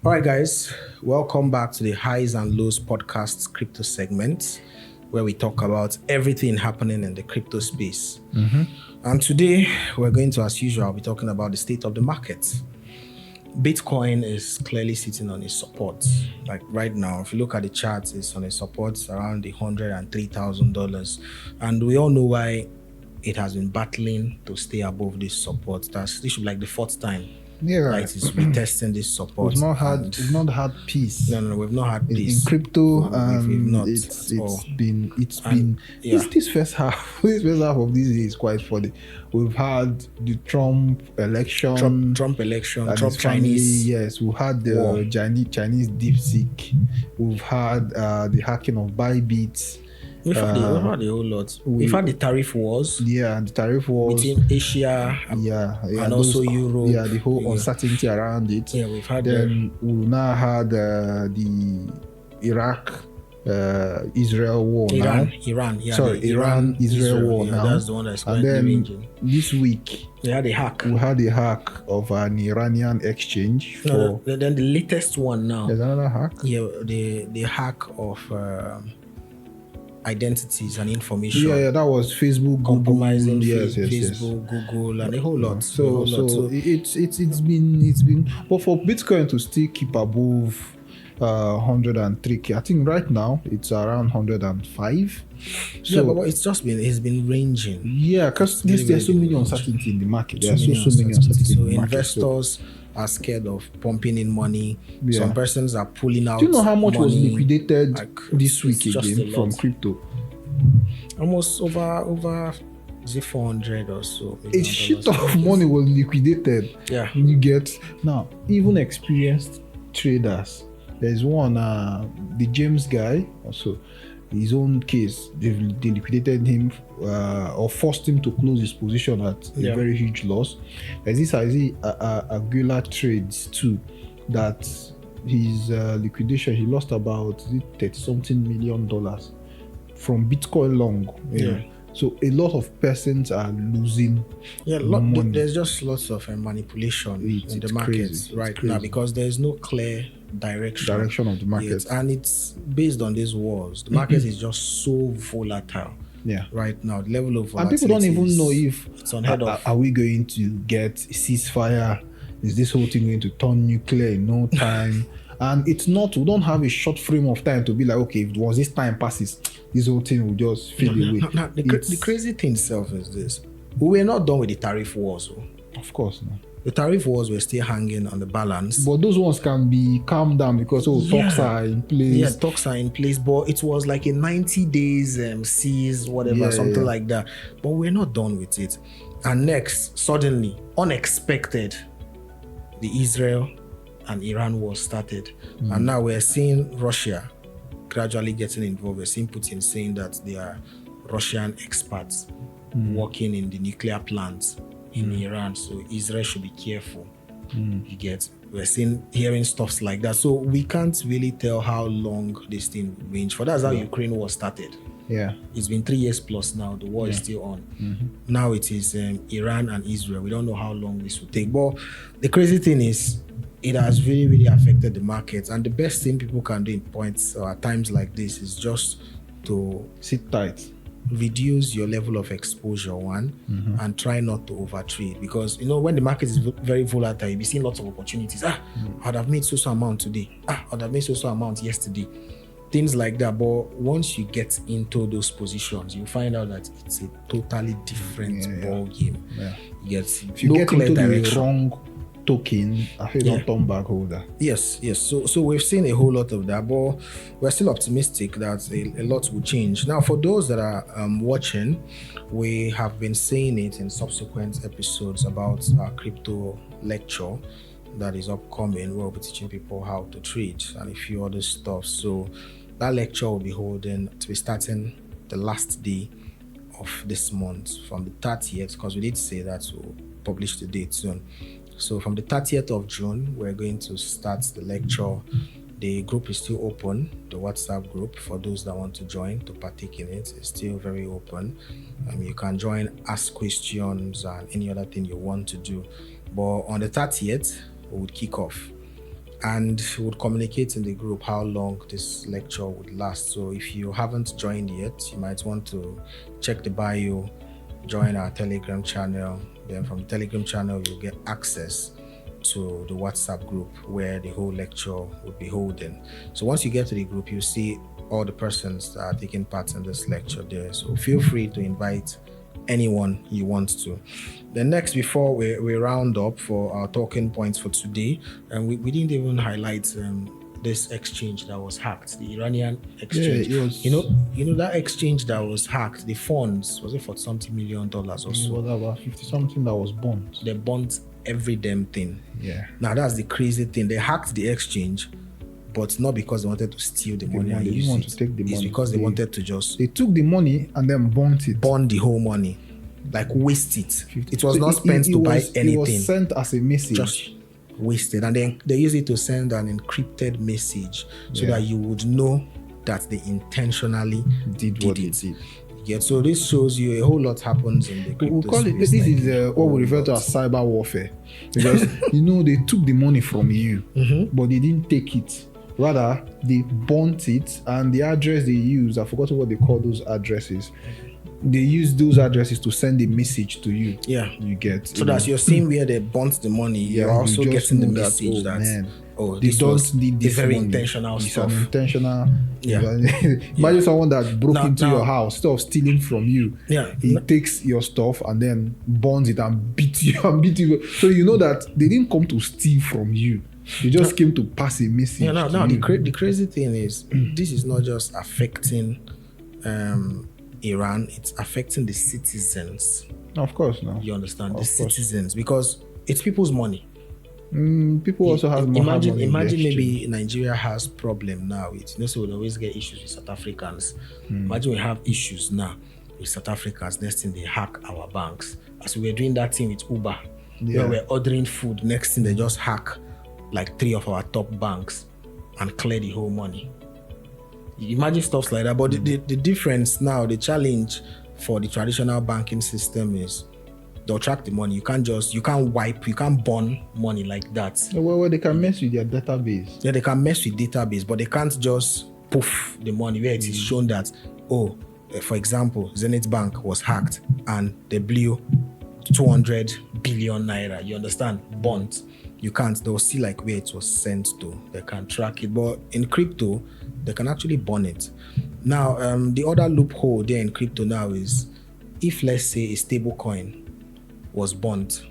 All right, guys, welcome back to the Highs and Lows podcast crypto segment, where we talk about everything happening in the crypto space. And today, we're going to, as usual, be talking about the state of the market. Bitcoin is clearly sitting on its support. Like right now, if you look at the charts, it's on a support around the $103,000. And we all know why it has been battling to stay above this support. This should be like the fourth time. Yeah, It is retesting this support. we've not had peace. No, we've not had peace in crypto. We've not It's at all. been yeah. this first half of this year is quite funny. We've had the Trump election, Trump Chinese. Chinese. Yes, we had the war. Chinese DeepSeek. We've had the hacking of Bybit. We've had a whole lot. We've had the tariff wars. Yeah, the tariff wars between Asia and also Europe. Yeah, the whole uncertainty around it. Yeah, we've had. Then we've now had the Iraq Israel war now. Iran. Yeah, Iran Israel war now. That's the one that's and then this week we had a hack. Of an Iranian exchange. Then the latest one now. There's another hack. Yeah, the hack of identities and information. Yeah, that was Facebook, compromising Google, Facebook, Google, and a whole lot. So it's been. But for Bitcoin to still keep above 103k, I think right now it's around 105. So but it's been ranging. Yeah, because there's so many uncertainty in the market. There's so many uncertainty in the market. Investors are scared of pumping in money. Yeah. Some persons are pulling out. Do you know how much money, was liquidated this week again from crypto? Almost over 400 or so. A shit of money was liquidated. Yeah. You get now even experienced traders. There's one the James guy also. His own case, they liquidated him or forced him to close his position at a very huge loss. There's this Aguilar trades too, that his liquidation, he lost about $30-something million from Bitcoin long. Yeah. So a lot of persons are losing money. There's just lots of manipulation in the markets right now because there's no clear direction of the market, and it's based on these wars. The market is just so volatile. Yeah, right now the level of volatility, and people don't even know if it's unheard of. Are we going to get a ceasefire? Is this whole thing going to turn nuclear in no time? And it's not. We don't have a short frame of time to be like, okay, if once this time passes, this whole thing will just fade away. The crazy thing itself is this: we were not done with the tariff wars. Of course, no. The tariff wars were still hanging on the balance. But those ones can be calmed down because talks are in place. Yeah, talks are in place. But it was like a 90 days cease, whatever, something like that. But we're not done with it. And next, suddenly, unexpected, the Israel and Iran war started. And now we're seeing Russia gradually getting involved. We're seeing Putin saying that they are Russian experts working in the nuclear plants in Iran, so Israel should be careful. You get, we're hearing stuff like that. So we can't really tell how long this thing will range for. That's how Ukraine war started. Yeah, it's been 3 years plus now. The war is still on. Now it is Iran and Israel. We don't know how long this will take. But the crazy thing is, it has really, really affected the markets. And the best thing people can do in points or at times like this is just to sit tight. Reduce your level of exposure, and try not to overtrade, because when the market is very volatile, you'll be seeing lots of opportunities. I'd have made so amount today. I'd have made so amount yesterday. Things like that. But once you get into those positions, you find out that it's a totally different ball game. Yeah. If you get into the wrong token, I feel not turn back holder. Yes. So we've seen a whole lot of that, but we're still optimistic that a lot will change. Now, for those that are watching, we have been saying it in subsequent episodes about our crypto lecture that is upcoming, where we'll be teaching people how to trade and a few other stuff. So that lecture will be starting the last day of this month from the 30th, because we did say that we'll publish the date soon. So from the 30th of June, we're going to start the lecture. The group is still open. The WhatsApp group, for those that want to join to partake in it, is still very open. You can join, ask questions and any other thing you want to do. But on the 30th, we would kick off. and would communicate in the group how long this lecture would last. So if you haven't joined yet, you might want to check the bio, join our Telegram channel. Then from the Telegram channel, you'll get access to the WhatsApp group where the whole lecture would be holding. So once you get to the group, you see all the persons that are taking part in this lecture there. So feel free to invite anyone you want to. Then next, before we round up for our talking points for today, and we didn't even highlight this exchange that was hacked, the Iranian exchange. Yeah, it was, you know that exchange that was hacked, the funds, was it for $something million or it so? was about 50 something that was burnt. They burnt every damn thing. Yeah. Now that's the crazy thing. They hacked the exchange, but not because they wanted to steal the money and They use didn't want it. to take the It's money. because they wanted to just They took the money and then burnt it. burn the whole money, like waste it. It was So not spent to buy anything. It was sent as a message. Just wasted, and then they use it to send an encrypted message so Yeah. that you would know that they intentionally did what it did. Yeah, so this shows you a whole lot happens in the crypto We'll call it, space, this like is a what we whole refer to lot. as cyber warfare. Because, they took the money from you, but they didn't take it. Rather, they burnt it, and the address they used, I've forgotten what they call those addresses. They use those addresses to send a message to you. Yeah. You get. So that you're seeing where they burnt the money, you're you also just getting the know message that, man, this they don't was need this very money. intentional It's stuff. an intentional. Yeah. Imagine someone that broke Now- into now- your house, instead of stealing from you, Yeah. he takes your stuff and then burns it and beats you and beat you. So you know that they didn't come to steal from you. They just came to pass a message. Yeah, now to you. the crazy thing is, this is not just affecting Iran, it's affecting the citizens. Of course, no. You understand? Of The course. citizens, because it's people's money. People also have more money in the Imagine exchange. maybe Nigeria has problem now with, so we'll always get issues with South Africans. Imagine we have issues now with South Africans. Next thing, they hack our banks. As we were doing that thing with Uber, where we're ordering food, next thing they just hack like 3 of our top banks and clear the whole money. You imagine stuff like that. But the difference now, the challenge for the traditional banking system is they'll track the money. You can't burn money like that. Well, they can mess with their database. Yeah, they can mess with database, but they can't just poof the money where it is shown that, for example, Zenith Bank was hacked and they blew 200 billion naira. You understand? Burnt. You can't. They'll see like where it was sent to. They can track it. But in crypto, they can actually burn it. Now, the other loophole there in crypto now is if, let's say, a stable coin was burnt,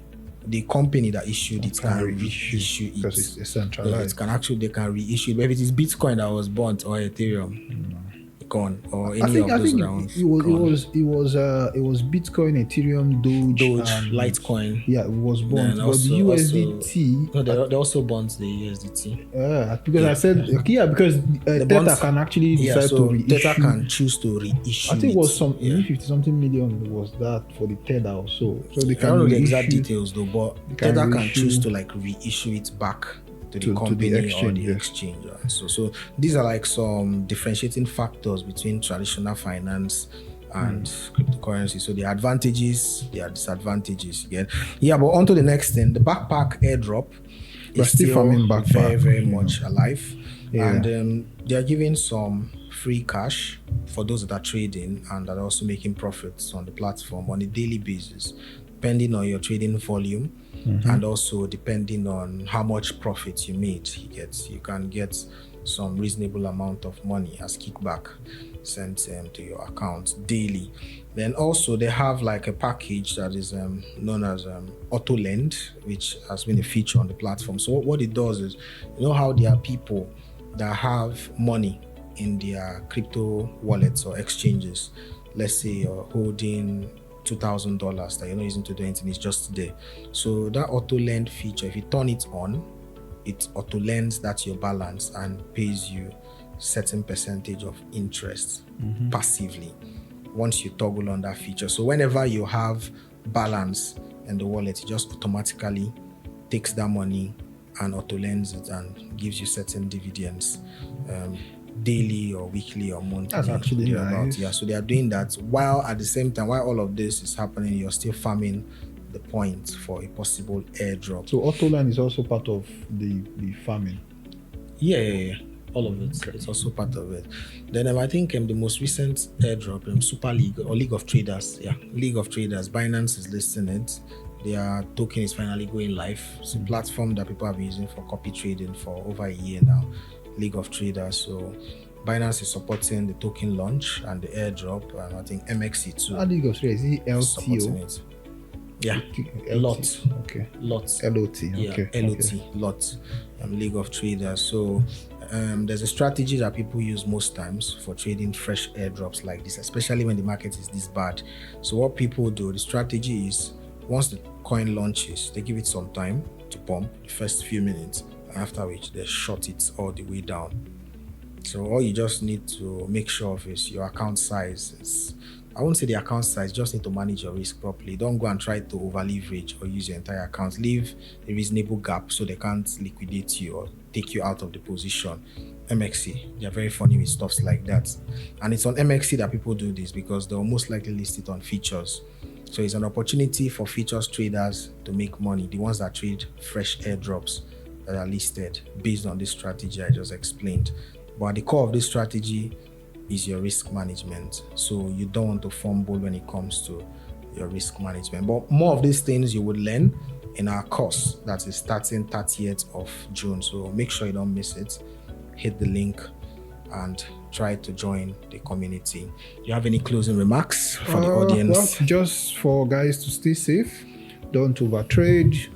the company that issued it can reissue it. Because it's centralized. They can reissue it. But if it is Bitcoin that was burnt or Ethereum, gone, or any I think of those it rounds, was Bitcoin, Ethereum, Doge, and Litecoin. Yeah, it was burnt. Then But also- the USDT, No, they also burnt the USDT. because I said because Tether bonds- can actually decide to so reissue. Tether can choose to reissue. I think it was some Yeah. 50 something million was that for the Tether or so. So they I can don't know the reissue exact details though, but they can Tether can reissue choose to like reissue it back to the to the company exchange, or the yes. exchange. Right? So these are like some differentiating factors between traditional finance and cryptocurrency. So the advantages, there are disadvantages. Yeah. But on to the next thing. The backpack airdrop We're is still still farming backpack, very, very much alive. Yeah. And they are giving some free cash for those that are trading and that are also making profits on the platform on a daily basis, depending on your trading volume and also depending on how much profit you made. You can get some reasonable amount of money as kickback sent to your account daily. Then also they have like a package that is known as auto lend, which has been a feature on the platform. So what it does is, you know how there are people that have money in their crypto wallets or exchanges. Let's say you're holding $2,000 that you're not using to do anything, it's just there. So that auto lend feature, if you turn it on, it auto lends that your balance and pays you certain percentage of interest passively once you toggle on that feature. So whenever you have balance in the wallet, it just automatically takes that money and auto lends it and gives you certain dividends daily or weekly or monthly. That's actually nice. Yeah, so they are doing that while at the same time, while all of this is happening, you're still farming the points for a possible airdrop. So Autoland is also part of the farming. Yeah. All of it. It's also part of it. Then I think the most recent airdrop, Super League or League of Traders, League of Traders, Binance is listing it. Their token is finally going live. It's a platform that people have been using for copy trading for over a year now. League of Traders. So Binance is supporting the token launch and the airdrop, and I think MXC too. How do you go through? Is it is supporting LTO? it. Yeah, LT. lot. Okay. Lot. LOT. Yeah, Okay. LOT, Okay. lot. League of Traders. So there's a strategy that people use most times for trading fresh airdrops like this, especially when the market is this bad. So what people do, the strategy is once the coin launches, they give it some time to pump the first few minutes, after which they short it all the way down. So all you just need to make sure of is your account size. I won't say the account size, just need to manage your risk properly. Don't go and try to over leverage or use your entire account. Leave a reasonable gap so they can't liquidate you or take you out of the position. MXC, they're very funny with stuffs like that. And it's on MXC that people do this because they'll most likely list it on features. So it's an opportunity for features traders to make money, the ones that trade fresh airdrops that are listed based on this strategy I just explained. But at the core of this strategy is your risk management. So you don't want to fumble when it comes to your risk management. But more of these things you would learn in our course that is starting 30th of June. So make sure you don't miss it. Hit the link and try to join the community. Do you have any closing remarks for the audience? Well, just for guys to stay safe, don't overtrade.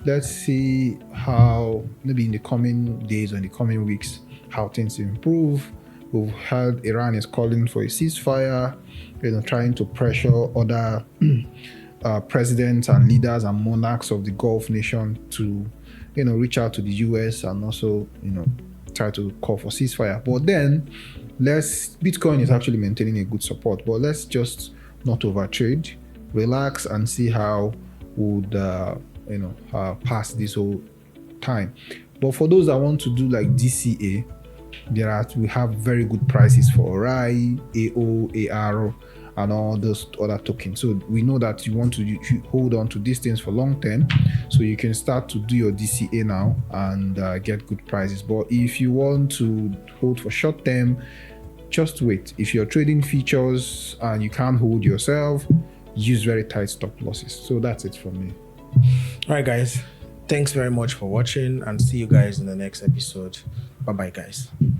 Let's see how maybe in the coming days or in the coming weeks how things improve. We've heard Iran is calling for a ceasefire, trying to pressure other presidents and leaders and monarchs of the Gulf nation to, reach out to the US and also, try to call for ceasefire. But then Bitcoin is actually maintaining a good support, but let's just not overtrade, relax and see how would, pass this whole time. But for those that want to do like DCA, we have very good prices for RAI, AO, AR, and all those other tokens. So we know that you want to hold on to these things for long term, so you can start to do your DCA now and get good prices. But if you want to hold for short term, just wait. If you're trading features and you can't hold yourself, use very tight stop losses. So that's it from me. All right, guys. Thanks very much for watching and see you guys in the next episode. Bye-bye, guys.